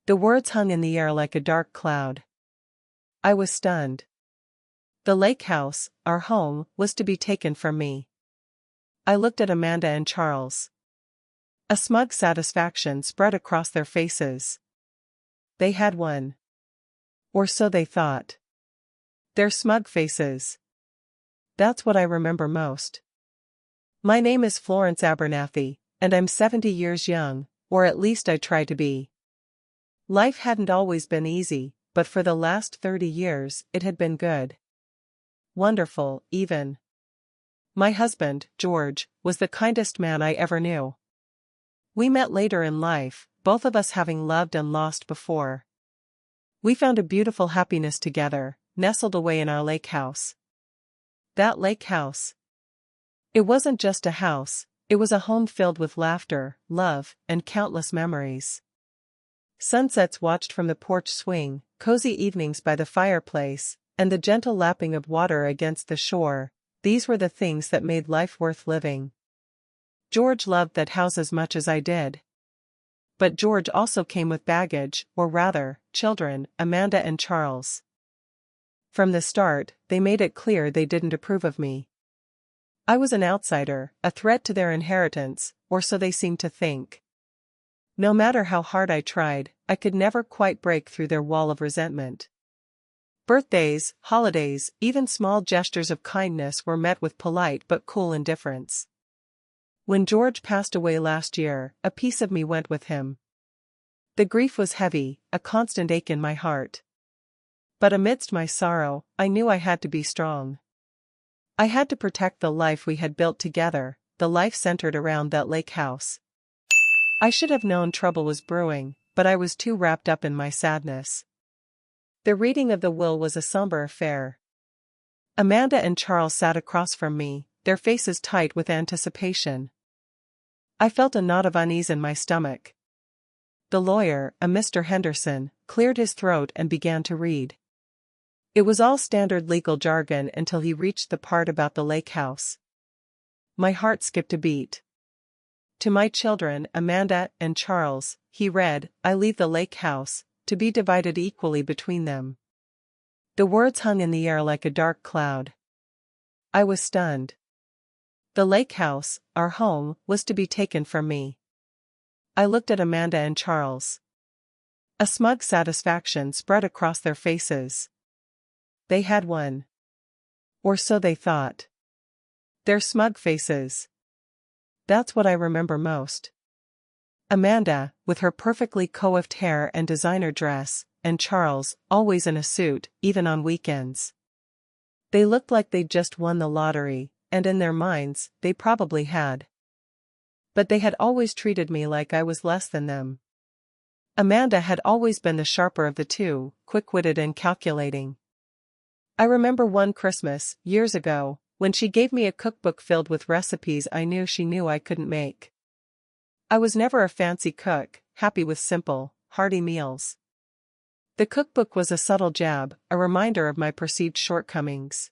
The words hung in the air like a dark cloud. I was stunned. The lake house, our home, was to be taken from me. I looked at Amanda and Charles. A smug satisfaction spread across their faces. They had won. Or so they thought. Their smug faces. That's what I remember most. My name is Florence Abernathy, and I'm 70 years young, or at least I try to be. Life hadn't always been easy, but for the last 30 years it had been good. Wonderful, even. My husband, George, was the kindest man I ever knew. We met later in life, both of us having loved and lost before. We found a beautiful happiness together, nestled away in our lake house. That lake house. It wasn't just a house, it was a home filled with laughter, love, and countless memories. Sunsets watched from the porch swing, cozy evenings by the fireplace, and the gentle lapping of water against the shore, these were the things that made life worth living. George loved that house as much as I did. But George also came with baggage, or rather, children, Amanda and Charles. From the start, they made it clear they didn't approve of me. I was an outsider, a threat to their inheritance, or so they seemed to think. No matter how hard I tried, I could never quite break through their wall of resentment. Birthdays, holidays, even small gestures of kindness were met with polite but cool indifference. When George passed away last year, a piece of me went with him. The grief was heavy, a constant ache in my heart. But amidst my sorrow, I knew I had to be strong. I had to protect the life we had built together, the life centered around that lake house. I should have known trouble was brewing, but I was too wrapped up in my sadness. The reading of the will was a somber affair. Amanda and Charles sat across from me, their faces tight with anticipation. I felt a knot of unease in my stomach. The lawyer, a Mr. Henderson, cleared his throat and began to read. It was all standard legal jargon until he reached the part about the lake house. My heart skipped a beat. To my children, Amanda and Charles, he read, I leave the lake house, to be divided equally between them. The words hung in the air like a dark cloud. I was stunned. The lake house, our home, was to be taken from me. I looked at Amanda and Charles. A smug satisfaction spread across their faces. They had won. Or so they thought. Their smug faces. That's what I remember most. Amanda, with her perfectly coiffed hair and designer dress, and Charles, always in a suit, even on weekends. They looked like they'd just won the lottery, and in their minds, they probably had. But they had always treated me like I was less than them. Amanda had always been the sharper of the two, quick-witted and calculating. I remember one Christmas, years ago, when she gave me a cookbook filled with recipes I knew she knew I couldn't make. I was never a fancy cook, happy with simple, hearty meals. The cookbook was a subtle jab, a reminder of my perceived shortcomings.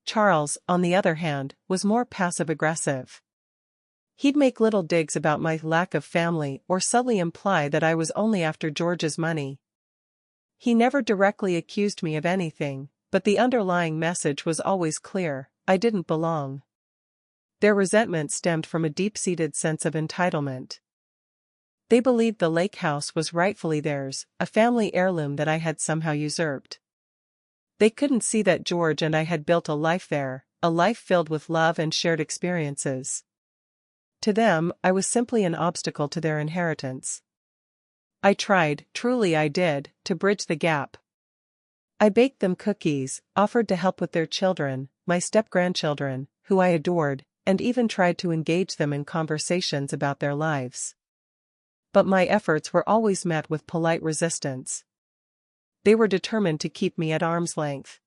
Charles, on the other hand, was more passive-aggressive. He'd make little digs about my lack of family or subtly imply that I was only after George's money. He never directly accused me of anything, but the underlying message was always clear: I didn't belong. Their resentment stemmed from a deep-seated sense of entitlement. They believed the lake house was rightfully theirs, a family heirloom that I had somehow usurped. They couldn't see that George and I had built a life there, a life filled with love and shared experiences. To them, I was simply an obstacle to their inheritance. I tried, truly I did, to bridge the gap. I baked them cookies, offered to help with their children, my step-grandchildren, who I adored, and even tried to engage them in conversations about their lives. But my efforts were always met with polite resistance. They were determined to keep me at arm's length.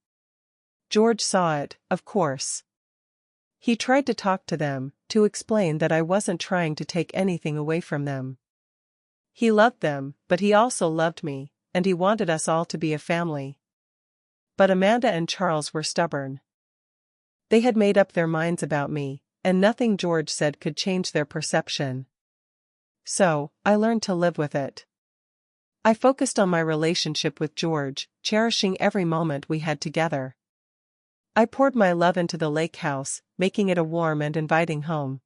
George saw it, of course. He tried to talk to them, to explain that I wasn't trying to take anything away from them. He loved them, but he also loved me, and he wanted us all to be a family. But Amanda and Charles were stubborn. They had made up their minds about me, and nothing George said could change their perception. So, I learned to live with it. I focused on my relationship with George, cherishing every moment we had together. I poured my love into the lake house, making it a warm and inviting home.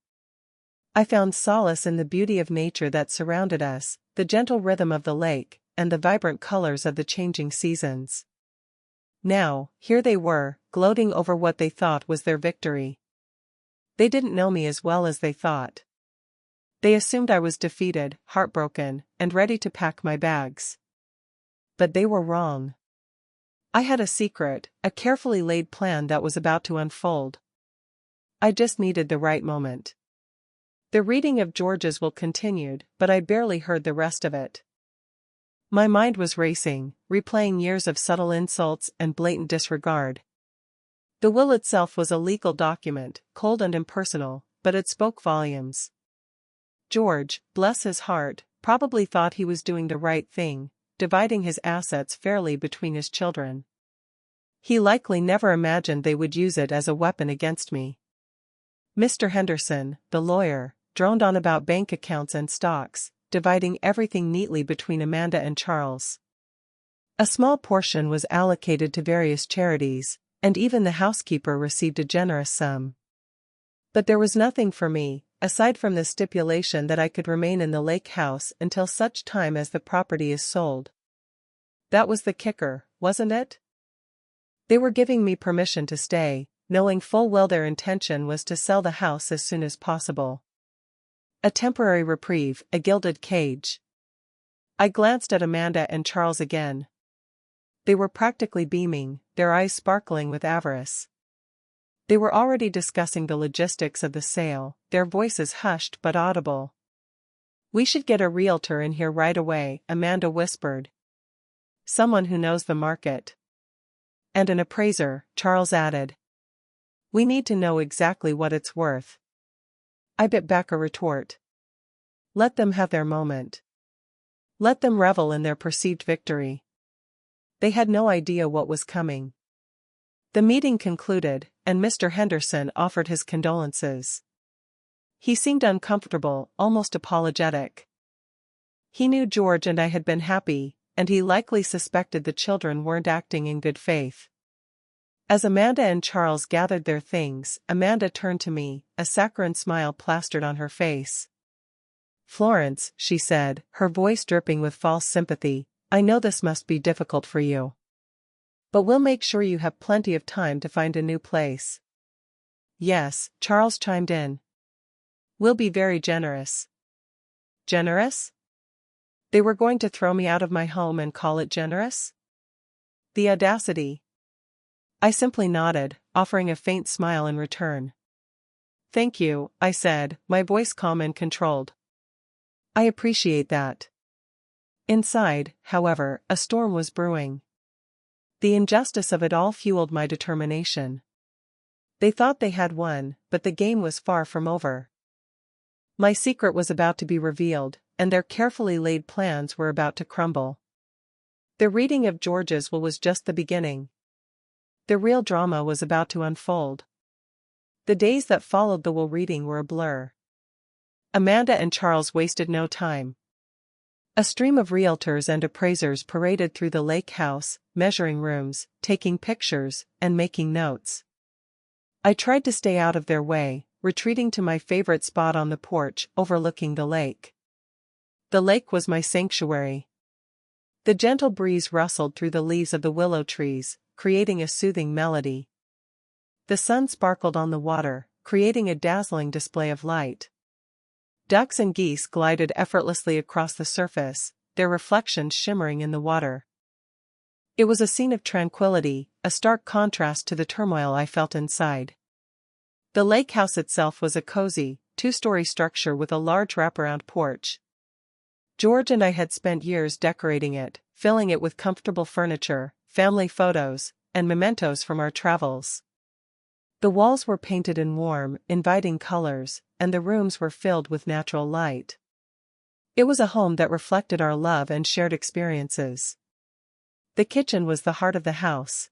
I found solace in the beauty of nature that surrounded us, the gentle rhythm of the lake, and the vibrant colors of the changing seasons. Now, here they were, gloating over what they thought was their victory. They didn't know me as well as they thought. They assumed I was defeated, heartbroken, and ready to pack my bags. But they were wrong. I had a secret, a carefully laid plan that was about to unfold. I just needed the right moment. The reading of George's will continued, but I barely heard the rest of it. My mind was racing, replaying years of subtle insults and blatant disregard. The will itself was a legal document, cold and impersonal, but it spoke volumes. George, bless his heart, probably thought he was doing the right thing, dividing his assets fairly between his children. He likely never imagined they would use it as a weapon against me. Mr. Henderson, the lawyer, droned on about bank accounts and stocks, dividing everything neatly between Amanda and Charles. A small portion was allocated to various charities, and even the housekeeper received a generous sum. But there was nothing for me, aside from the stipulation that I could remain in the lake house until such time as the property is sold. That was the kicker, wasn't it? They were giving me permission to stay, knowing full well their intention was to sell the house as soon as possible. A temporary reprieve, a gilded cage. I glanced at Amanda and Charles again. They were practically beaming, their eyes sparkling with avarice. They were already discussing the logistics of the sale, their voices hushed but audible. "We should get a realtor in here right away," Amanda whispered. "Someone who knows the market." "And an appraiser," Charles added. "We need to know exactly what it's worth." I bit back a retort. Let them have their moment. Let them revel in their perceived victory. They had no idea what was coming. The meeting concluded, and Mr. Henderson offered his condolences. He seemed uncomfortable, almost apologetic. He knew George and I had been happy, and he likely suspected the children weren't acting in good faith. As Amanda and Charles gathered their things, Amanda turned to me, a saccharine smile plastered on her face. "Florence," she said, her voice dripping with false sympathy, "I know this must be difficult for you. But we'll make sure you have plenty of time to find a new place." "Yes," Charles chimed in. "We'll be very generous." Generous? They were going to throw me out of my home and call it generous? The audacity. I simply nodded, offering a faint smile in return. "Thank you," I said, my voice calm and controlled. "I appreciate that." Inside, however, a storm was brewing. The injustice of it all fueled my determination. They thought they had won, but the game was far from over. My secret was about to be revealed, and their carefully laid plans were about to crumble. The reading of George's will was just the beginning. The real drama was about to unfold. The days that followed the will reading were a blur. Amanda and Charles wasted no time. A stream of realtors and appraisers paraded through the lake house, measuring rooms, taking pictures, and making notes. I tried to stay out of their way, retreating to my favorite spot on the porch overlooking the lake. The lake was my sanctuary. The gentle breeze rustled through the leaves of the willow trees, creating a soothing melody. The sun sparkled on the water, creating a dazzling display of light. Ducks and geese glided effortlessly across the surface, their reflections shimmering in the water. It was a scene of tranquility, a stark contrast to the turmoil I felt inside. The lake house itself was a cozy, two-story structure with a large wraparound porch. George and I had spent years decorating it, filling it with comfortable furniture, family photos, and mementos from our travels. The walls were painted in warm, inviting colors, and the rooms were filled with natural light. It was a home that reflected our love and shared experiences. The kitchen was the heart of the house.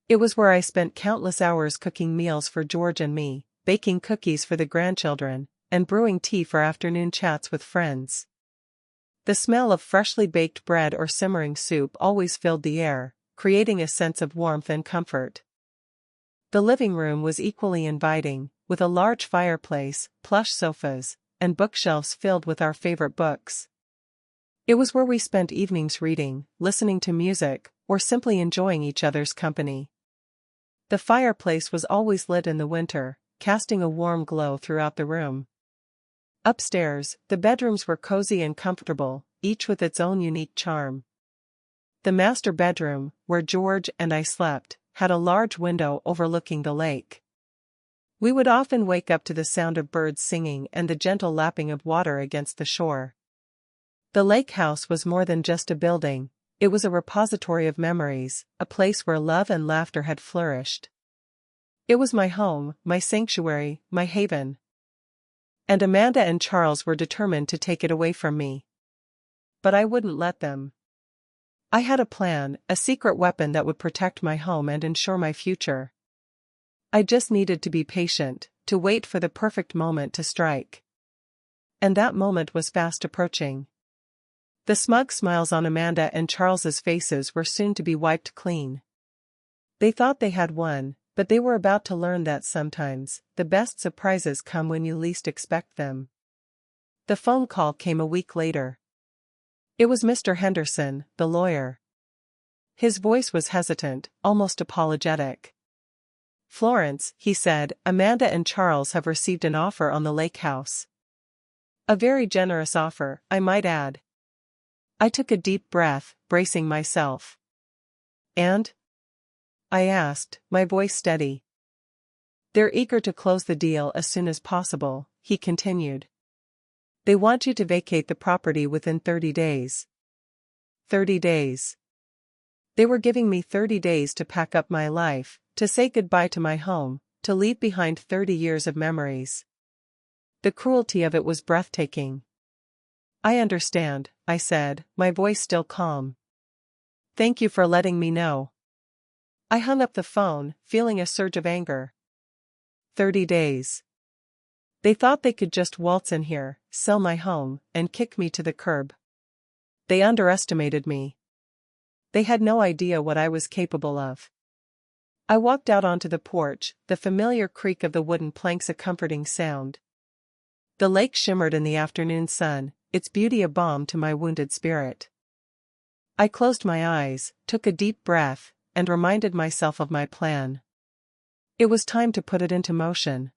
It was where I spent countless hours cooking meals for George and me, baking cookies for the grandchildren, and brewing tea for afternoon chats with friends. The smell of freshly baked bread or simmering soup always filled the air, creating a sense of warmth and comfort. The living room was equally inviting, with a large fireplace, plush sofas, and bookshelves filled with our favorite books. It was where we spent evenings reading, listening to music, or simply enjoying each other's company. The fireplace was always lit in the winter, casting a warm glow throughout the room. Upstairs, the bedrooms were cozy and comfortable, each with its own unique charm. The master bedroom, where George and I slept, had a large window overlooking the lake. We would often wake up to the sound of birds singing and the gentle lapping of water against the shore. The lake house was more than just a building, it was a repository of memories, a place where love and laughter had flourished. It was my home, my sanctuary, my haven. And Amanda and Charles were determined to take it away from me. But I wouldn't let them. I had a plan, a secret weapon that would protect my home and ensure my future. I just needed to be patient, to wait for the perfect moment to strike. And that moment was fast approaching. The smug smiles on Amanda and Charles's faces were soon to be wiped clean. They thought they had won, but they were about to learn that sometimes, the best surprises come when you least expect them. The phone call came a week later. It was Mr. Henderson, the lawyer. His voice was hesitant, almost apologetic. "Florence," he said, "Amanda and Charles have received an offer on the lake house. A very generous offer, I might add." I took a deep breath, bracing myself. "And?" I asked, my voice steady. "They're eager to close the deal as soon as possible," he continued. "They want you to vacate the property within 30 days. 30 days. They were giving me 30 days to pack up my life, to say goodbye to my home, to leave behind 30 years of memories." The cruelty of it was breathtaking. "I understand," I said, my voice still calm. "Thank you for letting me know." I hung up the phone, feeling a surge of anger. 30 days. They thought they could just waltz in here, sell my home, and kick me to the curb. They underestimated me. They had no idea what I was capable of. I walked out onto the porch, the familiar creak of the wooden planks a comforting sound. The lake shimmered in the afternoon sun, its beauty a balm to my wounded spirit. I closed my eyes, took a deep breath, and reminded myself of my plan. It was time to put it into motion.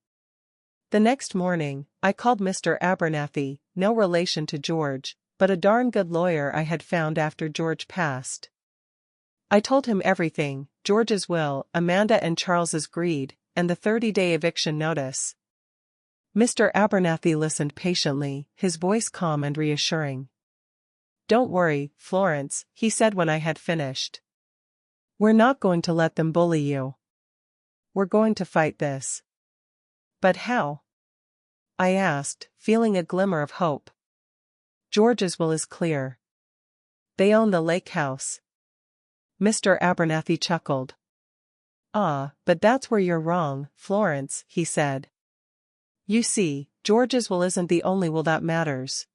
The next morning, I called Mr. Abernathy, no relation to George, but a darn good lawyer I had found after George passed. I told him everything, George's will, Amanda and Charles's greed, and the 30-day eviction notice. Mr. Abernathy listened patiently, his voice calm and reassuring. "Don't worry, Florence," he said when I had finished. "We're not going to let them bully you. We're going to fight this." "But how?" I asked, feeling a glimmer of hope. "George's will is clear. They own the lake house." Mr. Abernathy chuckled. "Ah, but that's where you're wrong, Florence," he said. "You see, George's will isn't the only will that matters."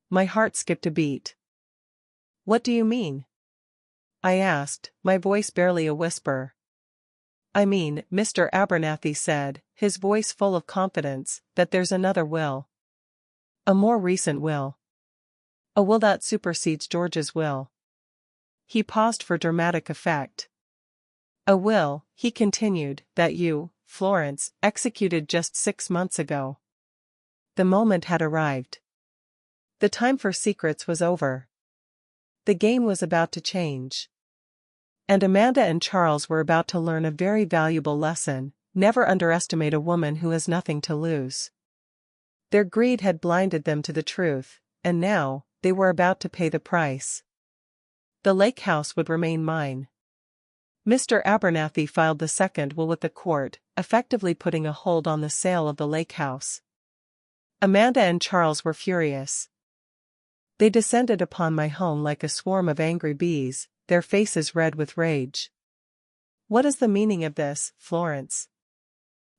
My heart skipped a beat. "What do you mean?" I asked, my voice barely a whisper. "I mean," Mr. Abernathy said, his voice full of confidence, "that there's another will. A more recent will. A will that supersedes George's will." He paused for dramatic effect. "A will," he continued, "that you, Florence, executed just 6 months ago." The moment had arrived. The time for secrets was over. The game was about to change. And Amanda and Charles were about to learn a very valuable lesson: never underestimate a woman who has nothing to lose. Their greed had blinded them to the truth, and now, they were about to pay the price. The lake house would remain mine. Mr. Abernathy filed the second will with the court, effectively putting a hold on the sale of the lake house. Amanda and Charles were furious. They descended upon my home like a swarm of angry bees, their faces red with rage. "What is the meaning of this, Florence?"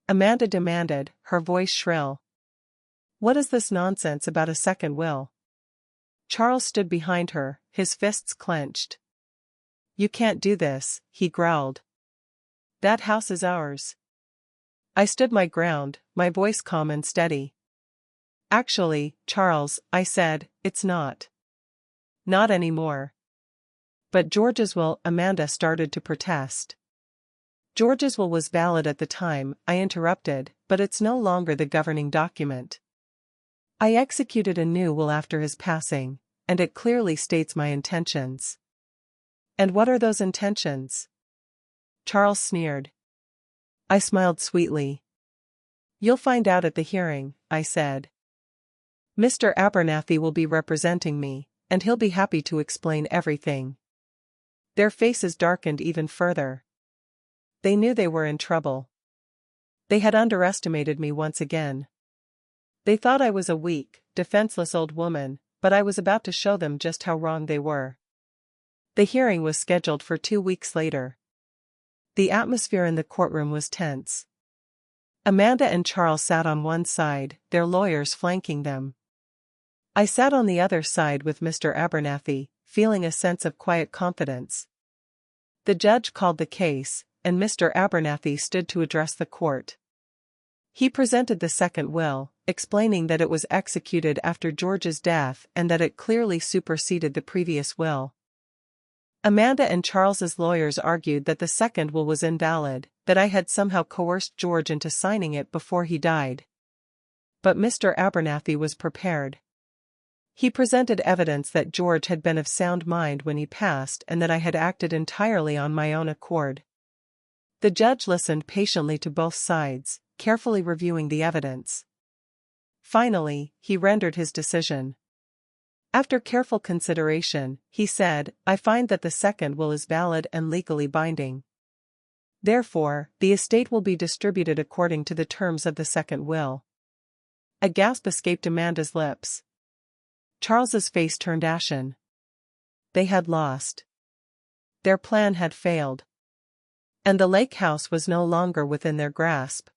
Amanda demanded, her voice shrill. "What is this nonsense about a second will?" Charles stood behind her, his fists clenched. "You can't do this," he growled. "That house is ours." I stood my ground, my voice calm and steady. "Actually, Charles," I said, "it's not. Not anymore." "But George's will," Amanda started to protest. "George's will was valid at the time," I interrupted, "but it's no longer the governing document. I executed a new will after his passing, and it clearly states my intentions." "And what are those intentions?" Charles sneered. I smiled sweetly. "You'll find out at the hearing," I said. "Mr. Abernathy will be representing me, and he'll be happy to explain everything." Their faces darkened even further. They knew they were in trouble. They had underestimated me once again. They thought I was a weak, defenseless old woman, but I was about to show them just how wrong they were. The hearing was scheduled for 2 weeks later. The atmosphere in the courtroom was tense. Amanda and Charles sat on one side, their lawyers flanking them. I sat on the other side with Mr. Abernathy, feeling a sense of quiet confidence. The judge called the case, and Mr. Abernathy stood to address the court. He presented the second will, explaining that it was executed after George's death and that it clearly superseded the previous will. Amanda and Charles's lawyers argued that the second will was invalid, that I had somehow coerced George into signing it before he died. But Mr. Abernathy was prepared. He presented evidence that George had been of sound mind when he passed and that I had acted entirely on my own accord. The judge listened patiently to both sides, carefully reviewing the evidence. Finally, he rendered his decision. After careful consideration, he said, "I find that the second will is valid and legally binding. Therefore, the estate will be distributed according to the terms of the second will." A gasp escaped Amanda's lips. Charles's face turned ashen. They had lost. Their plan had failed. And the lake house was no longer within their grasp.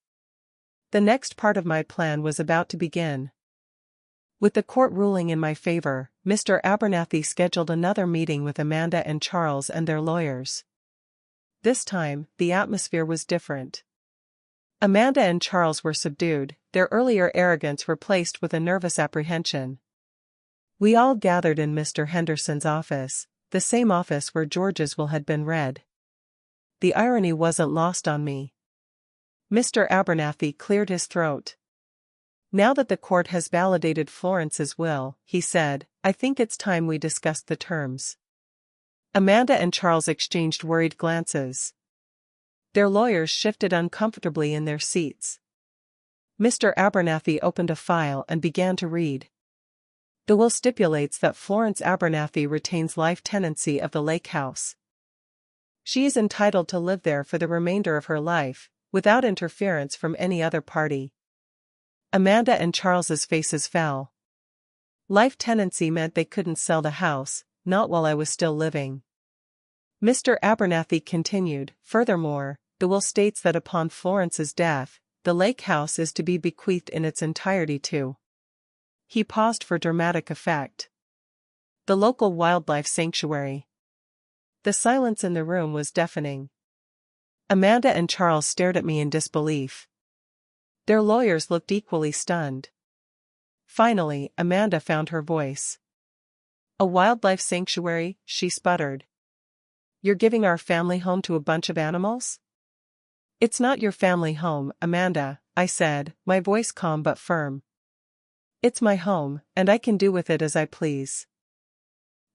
The next part of my plan was about to begin. With the court ruling in my favor, Mr. Abernathy scheduled another meeting with Amanda and Charles and their lawyers. This time, the atmosphere was different. Amanda and Charles were subdued, their earlier arrogance replaced with a nervous apprehension. We all gathered in Mr. Henderson's office, the same office where George's will had been read. The irony wasn't lost on me. Mr. Abernathy cleared his throat. "Now that the court has validated Florence's will," he said, "I think it's time we discussed the terms." Amanda and Charles exchanged worried glances. Their lawyers shifted uncomfortably in their seats. Mr. Abernathy opened a file and began to read. "The will stipulates that Florence Abernathy retains life tenancy of the lake house. She is entitled to live there for the remainder of her life, without interference from any other party." Amanda and Charles's faces fell. Life tenancy meant they couldn't sell the house, not while I was still living. Mr. Abernathy continued, "Furthermore, the will states that upon Florence's death, the lake house is to be bequeathed in its entirety to—" He paused for dramatic effect. "The local wildlife sanctuary." The silence in the room was deafening. Amanda and Charles stared at me in disbelief. Their lawyers looked equally stunned. Finally, Amanda found her voice. "A wildlife sanctuary," she sputtered. "You're giving our family home to a bunch of animals?" "It's not your family home, Amanda," I said, my voice calm but firm. "It's my home, and I can do with it as I please.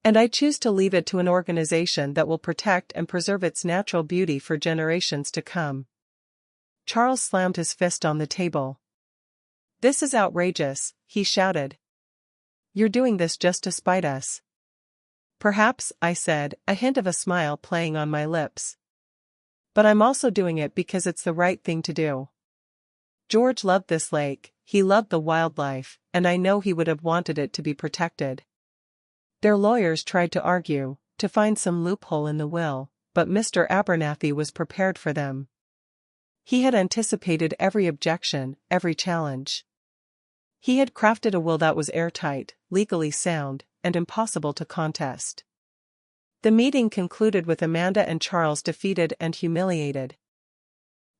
And I choose to leave it to an organization that will protect and preserve its natural beauty for generations to come." Charles slammed his fist on the table. "This is outrageous," he shouted. "You're doing this just to spite us." "Perhaps," I said, a hint of a smile playing on my lips. "But I'm also doing it because it's the right thing to do. George loved this lake, he loved the wildlife, and I know he would have wanted it to be protected." Their lawyers tried to argue, to find some loophole in the will, but Mr. Abernathy was prepared for them. He had anticipated every objection, every challenge. He had crafted a will that was airtight, legally sound, and impossible to contest. The meeting concluded with Amanda and Charles defeated and humiliated.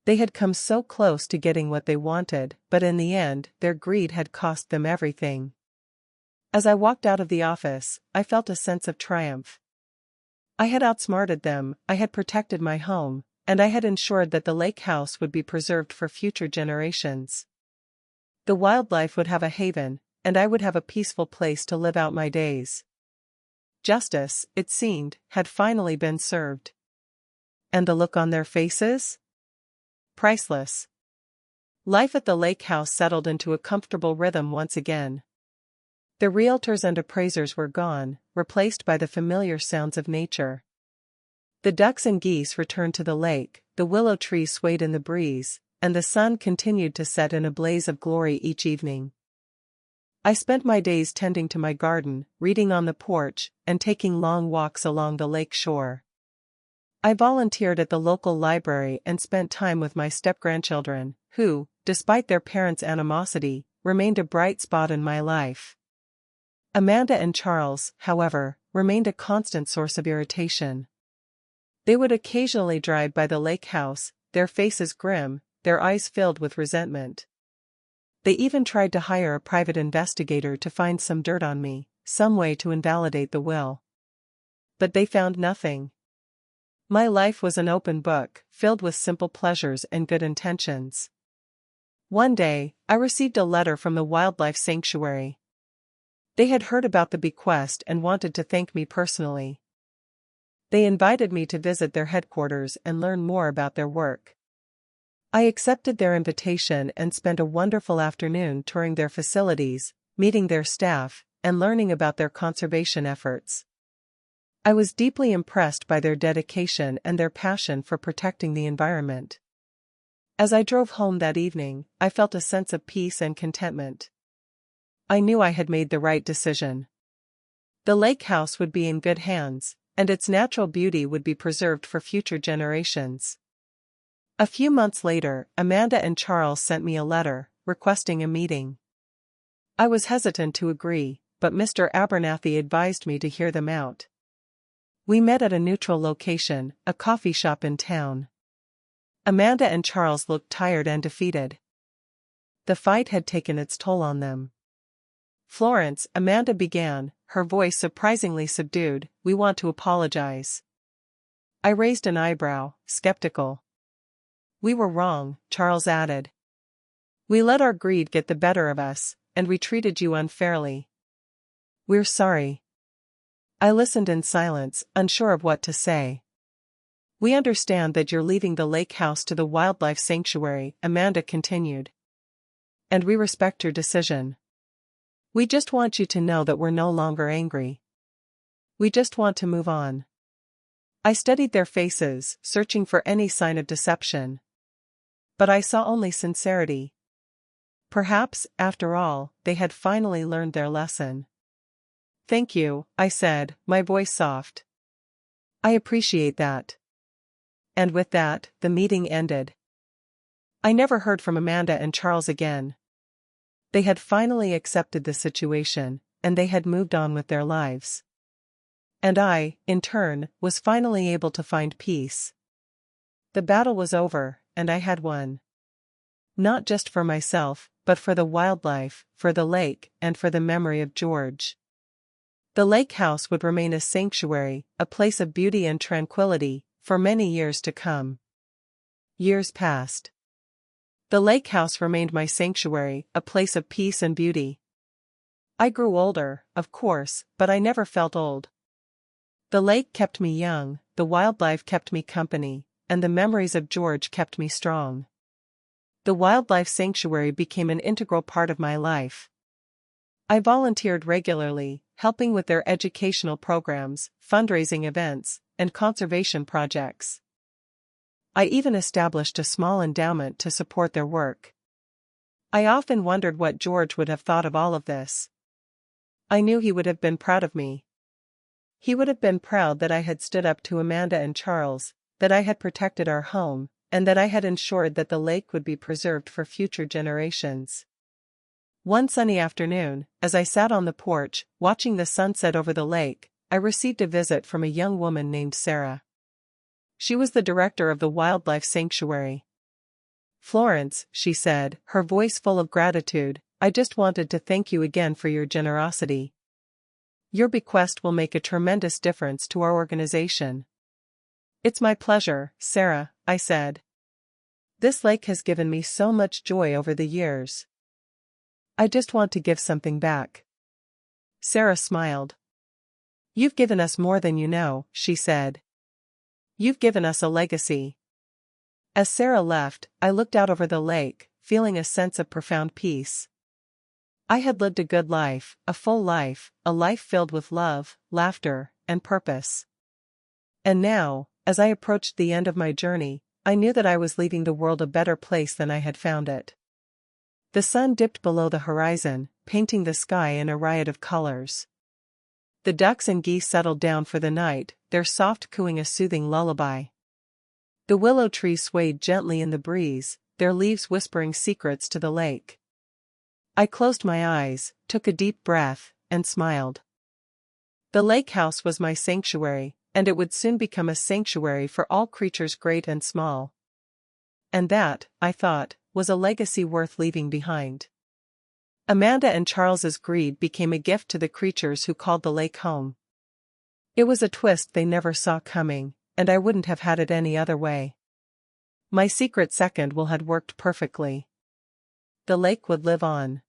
They had come so close to getting what they wanted, but in the end, their greed had cost them everything. As I walked out of the office, I felt a sense of triumph. I had outsmarted them, I had protected my home, and I had ensured that the lake house would be preserved for future generations. The wildlife would have a haven, and I would have a peaceful place to live out my days. Justice, it seemed, had finally been served. And the look on their faces? Priceless. Life at the lake house settled into a comfortable rhythm once again. The realtors and appraisers were gone, replaced by the familiar sounds of nature. The ducks and geese returned to the lake, the willow trees swayed in the breeze, and the sun continued to set in a blaze of glory each evening. I spent my days tending to my garden, reading on the porch, and taking long walks along the lake shore. I volunteered at the local library and spent time with my step-grandchildren, who, despite their parents' animosity, remained a bright spot in my life. Amanda and Charles, however, remained a constant source of irritation. They would occasionally drive by the lake house, their faces grim, their eyes filled with resentment. They even tried to hire a private investigator to find some dirt on me, some way to invalidate the will. But they found nothing. My life was an open book, filled with simple pleasures and good intentions. One day, I received a letter from the wildlife sanctuary. They had heard about the bequest and wanted to thank me personally. They invited me to visit their headquarters and learn more about their work. I accepted their invitation and spent a wonderful afternoon touring their facilities, meeting their staff, and learning about their conservation efforts. I was deeply impressed by their dedication and their passion for protecting the environment. As I drove home that evening, I felt a sense of peace and contentment. I knew I had made the right decision. The lake house would be in good hands, and its natural beauty would be preserved for future generations. A few months later, Amanda and Charles sent me a letter, requesting a meeting. I was hesitant to agree, but Mr. Abernathy advised me to hear them out. We met at a neutral location, a coffee shop in town. Amanda and Charles looked tired and defeated. The fight had taken its toll on them. Florence, Amanda began, her voice surprisingly subdued, "We want to apologize." I raised an eyebrow, skeptical. "We were wrong," Charles added. "We let our greed get the better of us, and we treated you unfairly. We're sorry." I listened in silence, unsure of what to say. "We understand that you're leaving the lake house to the wildlife sanctuary," Amanda continued. "And we respect your decision. We just want you to know that we're no longer angry. We just want to move on." I studied their faces, searching for any sign of deception. But I saw only sincerity. Perhaps, after all, they had finally learned their lesson. "Thank you," I said, my voice soft. "I appreciate that." And with that, the meeting ended. I never heard from Amanda and Charles again. They had finally accepted the situation, and they had moved on with their lives. And I, in turn, was finally able to find peace. The battle was over, and I had won. Not just for myself, but for the wildlife, for the lake, and for the memory of George. The lake house would remain a sanctuary, a place of beauty and tranquility, for many years to come. Years passed. The lake house remained my sanctuary, a place of peace and beauty. I grew older, of course, but I never felt old. The lake kept me young, the wildlife kept me company, and the memories of George kept me strong. The wildlife sanctuary became an integral part of my life. I volunteered regularly, helping with their educational programs, fundraising events, and conservation projects. I even established a small endowment to support their work. I often wondered what George would have thought of all of this. I knew he would have been proud of me. He would have been proud that I had stood up to Amanda and Charles, that I had protected our home, and that I had ensured that the lake would be preserved for future generations. One sunny afternoon, as I sat on the porch, watching the sunset over the lake, I received a visit from a young woman named Sarah. She was the director of the wildlife sanctuary. "Florence," she said, her voice full of gratitude, "I just wanted to thank you again for your generosity. Your bequest will make a tremendous difference to our organization." "It's my pleasure, Sarah," I said. "This lake has given me so much joy over the years. I just want to give something back." Sarah smiled. "You've given us more than you know," she said. "You've given us a legacy." As Sarah left, I looked out over the lake, feeling a sense of profound peace. I had lived a good life, a full life, a life filled with love, laughter, and purpose. And now, as I approached the end of my journey, I knew that I was leaving the world a better place than I had found it. The sun dipped below the horizon, painting the sky in a riot of colors. The ducks and geese settled down for the night, their soft cooing a soothing lullaby. The willow trees swayed gently in the breeze, their leaves whispering secrets to the lake. I closed my eyes, took a deep breath, and smiled. The lake house was my sanctuary, and it would soon become a sanctuary for all creatures great and small. And that, I thought, was a legacy worth leaving behind. Amanda and Charles's greed became a gift to the creatures who called the lake home. It was a twist they never saw coming, and I wouldn't have had it any other way. My secret second will had worked perfectly. The lake would live on.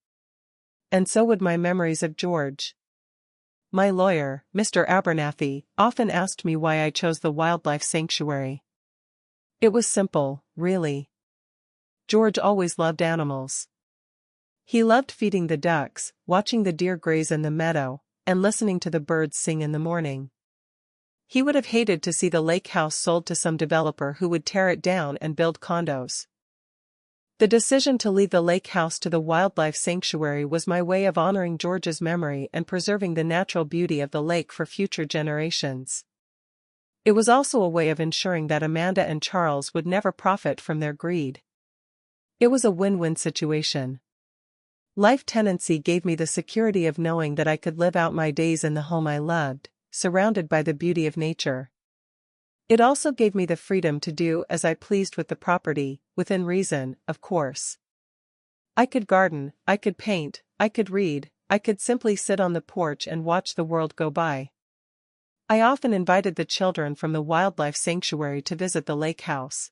And so would my memories of George. My lawyer, Mr. Abernathy, often asked me why I chose the wildlife sanctuary. It was simple, really. George always loved animals. He loved feeding the ducks, watching the deer graze in the meadow, and listening to the birds sing in the morning. He would have hated to see the lake house sold to some developer who would tear it down and build condos. The decision to leave the lake house to the wildlife sanctuary was my way of honoring George's memory and preserving the natural beauty of the lake for future generations. It was also a way of ensuring that Amanda and Charles would never profit from their greed. It was a win-win situation. Life tenancy gave me the security of knowing that I could live out my days in the home I loved, surrounded by the beauty of nature. It also gave me the freedom to do as I pleased with the property, within reason, of course. I could garden, I could paint, I could read, I could simply sit on the porch and watch the world go by. I often invited the children from the wildlife sanctuary to visit the lake house.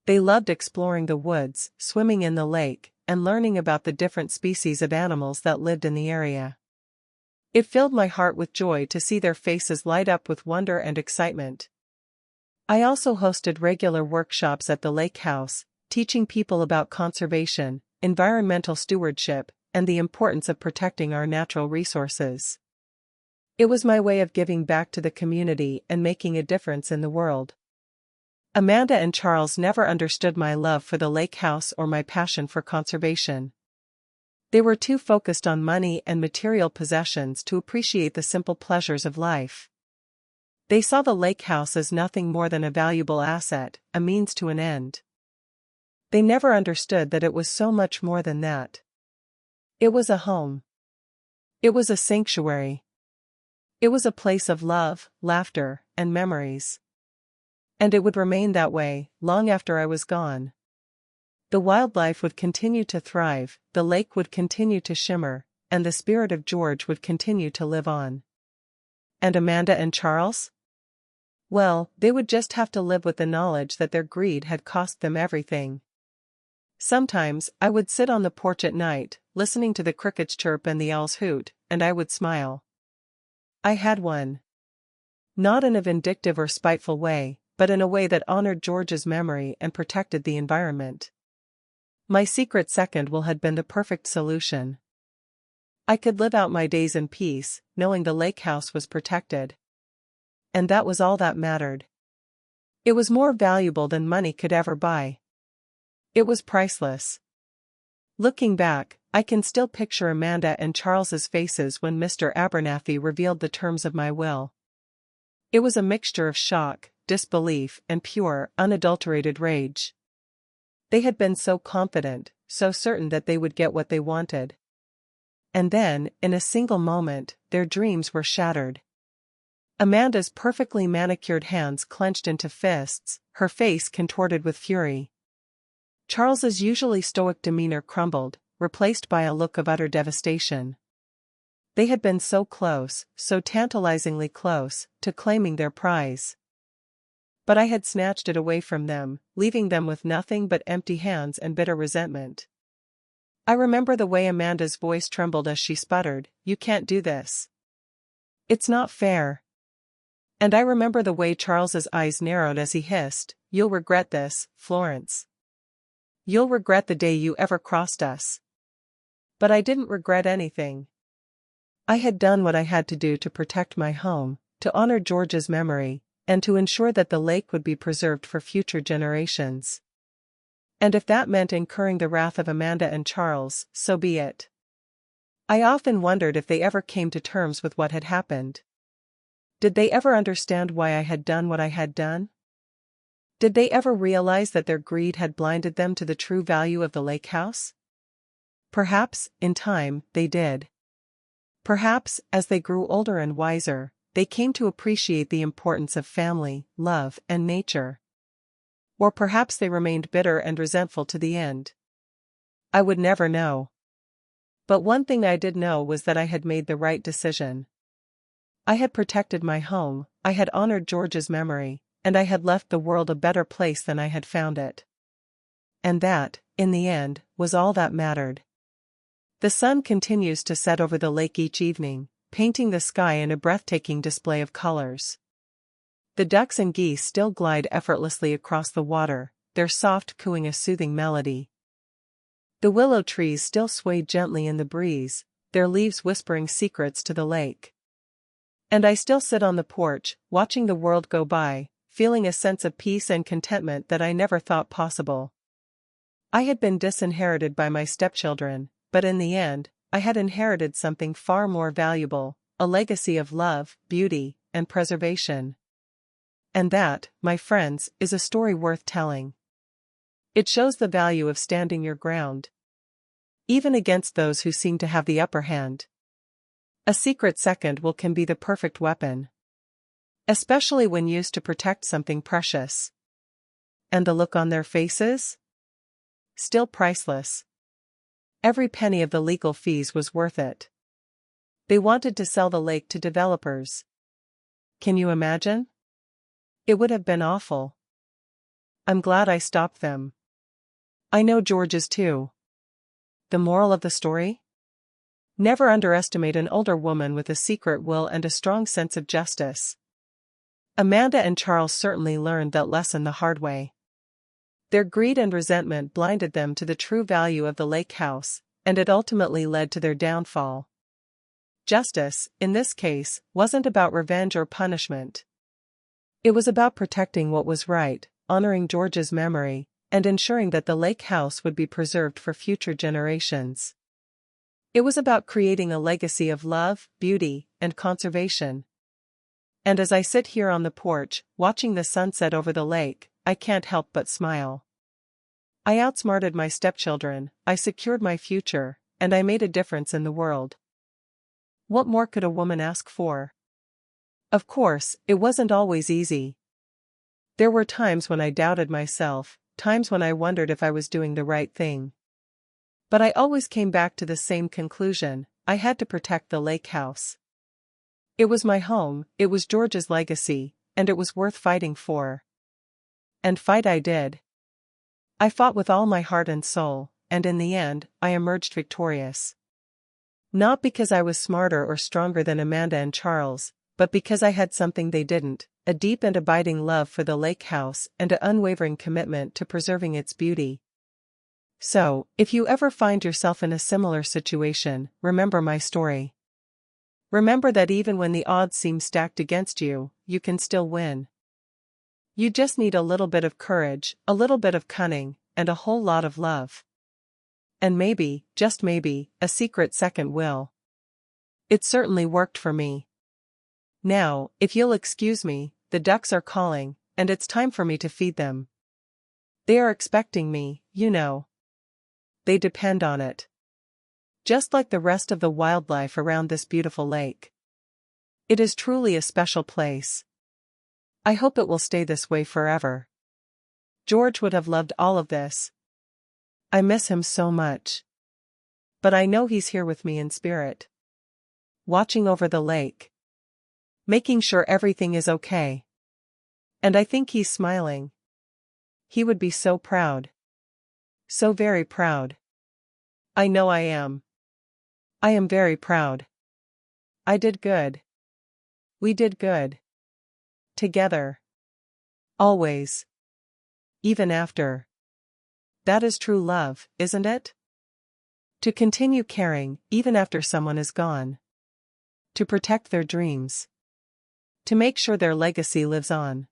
They loved exploring the woods, swimming in the lake, and learning about the different species of animals that lived in the area. It filled my heart with joy to see their faces light up with wonder and excitement. I also hosted regular workshops at the lake house, teaching people about conservation, environmental stewardship, and the importance of protecting our natural resources. It was my way of giving back to the community and making a difference in the world. Amanda and Charles never understood my love for the lake house or my passion for conservation. They were too focused on money and material possessions to appreciate the simple pleasures of life. They saw the lake house as nothing more than a valuable asset, a means to an end. They never understood that it was so much more than that. It was a home. It was a sanctuary. It was a place of love, laughter, and memories. And it would remain that way, long after I was gone. The wildlife would continue to thrive, the lake would continue to shimmer, and the spirit of George would continue to live on. And Amanda and Charles? Well, they would just have to live with the knowledge that their greed had cost them everything. Sometimes, I would sit on the porch at night, listening to the crickets chirp and the owls hoot, and I would smile. I had one. Not in a vindictive or spiteful way, but in a way that honored George's memory and protected the environment. My secret second will had been the perfect solution. I could live out my days in peace, knowing the lake house was protected. And that was all that mattered. It was more valuable than money could ever buy. It was priceless. Looking back, I can still picture Amanda and Charles's faces when Mr. Abernathy revealed the terms of my will. It was a mixture of shock, disbelief, and pure, unadulterated rage. They had been so confident, so certain that they would get what they wanted. And then, in a single moment, their dreams were shattered. Amanda's perfectly manicured hands clenched into fists, her face contorted with fury. Charles's usually stoic demeanor crumbled, replaced by a look of utter devastation. They had been so close, so tantalizingly close, to claiming their prize. But I had snatched it away from them, leaving them with nothing but empty hands and bitter resentment. I remember the way Amanda's voice trembled as she sputtered, "You can't do this. It's not fair." And I remember the way Charles's eyes narrowed as he hissed, "You'll regret this, Florence. You'll regret the day you ever crossed us." But I didn't regret anything. I had done what I had to do to protect my home, to honor George's memory, and to ensure that the lake would be preserved for future generations. And if that meant incurring the wrath of Amanda and Charles, so be it. I often wondered if they ever came to terms with what had happened. Did they ever understand why I had done what I had done? Did they ever realize that their greed had blinded them to the true value of the lake house? Perhaps, in time, they did. Perhaps, as they grew older and wiser, they came to appreciate the importance of family, love, and nature. Or perhaps they remained bitter and resentful to the end. I would never know. But one thing I did know was that I had made the right decision. I had protected my home, I had honored George's memory, and I had left the world a better place than I had found it. And that, in the end, was all that mattered. The sun continues to set over the lake each evening, painting the sky in a breathtaking display of colors. The ducks and geese still glide effortlessly across the water, their soft cooing a soothing melody. The willow trees still sway gently in the breeze, their leaves whispering secrets to the lake. And I still sit on the porch, watching the world go by, feeling a sense of peace and contentment that I never thought possible. I had been disinherited by my stepchildren, but in the end, I had inherited something far more valuable, a legacy of love, beauty, and preservation. And that, my friends, is a story worth telling. It shows the value of standing your ground, even against those who seem to have the upper hand. A secret second will can be the perfect weapon, especially when used to protect something precious. And the look on their faces? Still priceless. Every penny of the legal fees was worth it. They wanted to sell the lake to developers. Can you imagine? It would have been awful. I'm glad I stopped them. I know George is too. The moral of the story? Never underestimate an older woman with a secret will and a strong sense of justice. Amanda and Charles certainly learned that lesson the hard way. Their greed and resentment blinded them to the true value of the lake house, and it ultimately led to their downfall. Justice, in this case, wasn't about revenge or punishment. It was about protecting what was right, honoring George's memory, and ensuring that the lake house would be preserved for future generations. It was about creating a legacy of love, beauty, and conservation. And as I sit here on the porch, watching the sunset over the lake, I can't help but smile. I outsmarted my stepchildren, I secured my future, and I made a difference in the world. What more could a woman ask for? Of course, it wasn't always easy. There were times when I doubted myself, times when I wondered if I was doing the right thing. But I always came back to the same conclusion: I had to protect the lake house. It was my home, it was George's legacy, and it was worth fighting for. And fight I did. I fought with all my heart and soul, and in the end, I emerged victorious. Not because I was smarter or stronger than Amanda and Charles, but because I had something they didn't, a deep and abiding love for the lake house and an unwavering commitment to preserving its beauty. So, if you ever find yourself in a similar situation, remember my story. Remember that even when the odds seem stacked against you, you can still win. You just need a little bit of courage, a little bit of cunning, and a whole lot of love. And maybe, just maybe, a secret second will. It certainly worked for me. Now, if you'll excuse me, the ducks are calling, and it's time for me to feed them. They are expecting me, you know. they depend on it. Just like the rest of the wildlife around this beautiful lake. It is truly a special place. I hope it will stay this way forever. George would have loved all of this. I miss him so much. But I know he's here with me in spirit. Watching over the lake. Making sure everything is okay. And I think he's smiling. He would be so proud. So very proud. I know I am. I am very proud. I did good. We did good. Together. Always. Even after. That is true love, isn't it? To continue caring, even after someone is gone. To protect their dreams. To make sure their legacy lives on.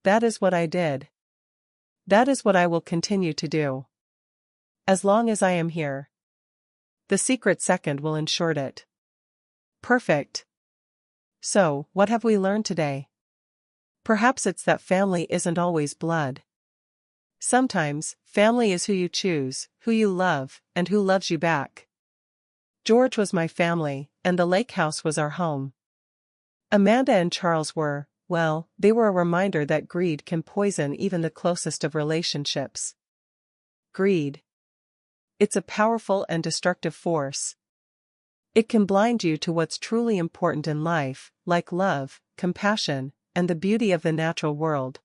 That is what I did. That is what I will continue to do. As long as I am here. The secret second will ensure it. Perfect. So, what have we learned today? Perhaps it's that family isn't always blood. Sometimes, family is who you choose, who you love, and who loves you back. George was my family, and the lake house was our home. Amanda and Charles were, well, they were a reminder that greed can poison even the closest of relationships. Greed. It's a powerful and destructive force. It can blind you to what's truly important in life, like love, compassion, and the beauty of the natural world.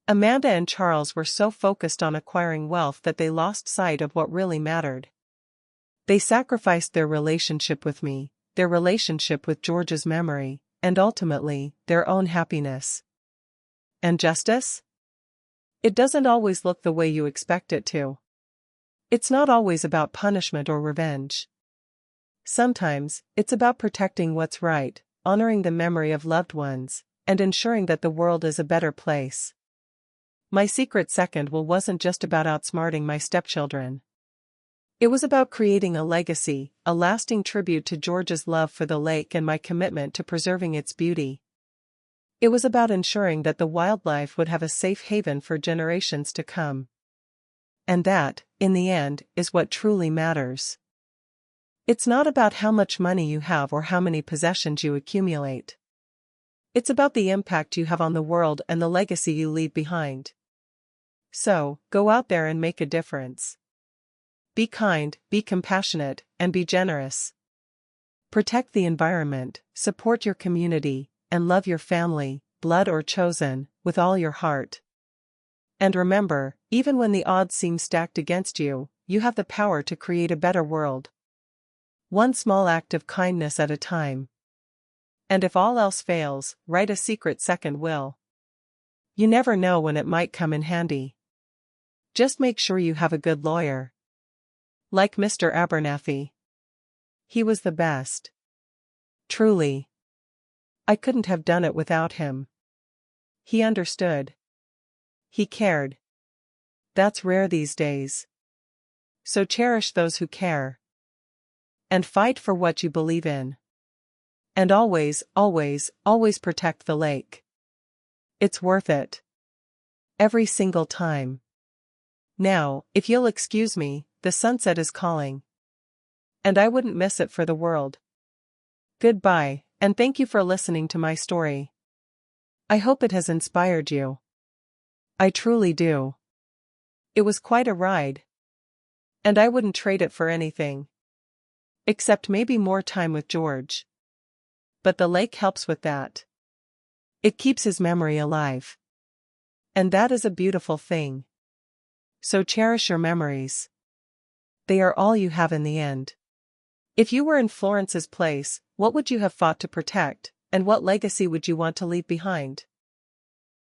Amanda and Charles were so focused on acquiring wealth that they lost sight of what really mattered. They sacrificed their relationship with me, their relationship with George's memory, and ultimately, their own happiness. And justice? It doesn't always look the way you expect it to. It's not always about punishment or revenge. Sometimes, it's about protecting what's right, honoring the memory of loved ones, and ensuring that the world is a better place. My secret second will wasn't just about outsmarting my stepchildren. It was about creating a legacy, a lasting tribute to George's love for the lake and my commitment to preserving its beauty. It was about ensuring that the wildlife would have a safe haven for generations to come. And that, in the end, is what truly matters. It's not about how much money you have or how many possessions you accumulate. It's about the impact you have on the world and the legacy you leave behind. So, go out there and make a difference. Be kind, be compassionate, and be generous. Protect the environment, support your community, and love your family, blood or chosen, with all your heart. And remember, even when the odds seem stacked against you, you have the power to create a better world. One small act of kindness at a time. And if all else fails, write a secret second will. You never know when it might come in handy. Just make sure you have a good lawyer. Like Mr. Abernathy. He was the best. Truly. I couldn't have done it without him. He understood. He cared. That's rare these days. So cherish those who care. And fight for what you believe in. And always, always, always protect the lake. It's worth it. Every single time. Now, if you'll excuse me, the sunset is calling. And I wouldn't miss it for the world. Goodbye, and thank you for listening to my story. I hope it has inspired you. I truly do. It was quite a ride. And I wouldn't trade it for anything. Except maybe more time with George. But the lake helps with that. It keeps his memory alive. And that is a beautiful thing. So cherish your memories. They are all you have in the end. If you were in Florence's place, what would you have fought to protect, and what legacy would you want to leave behind?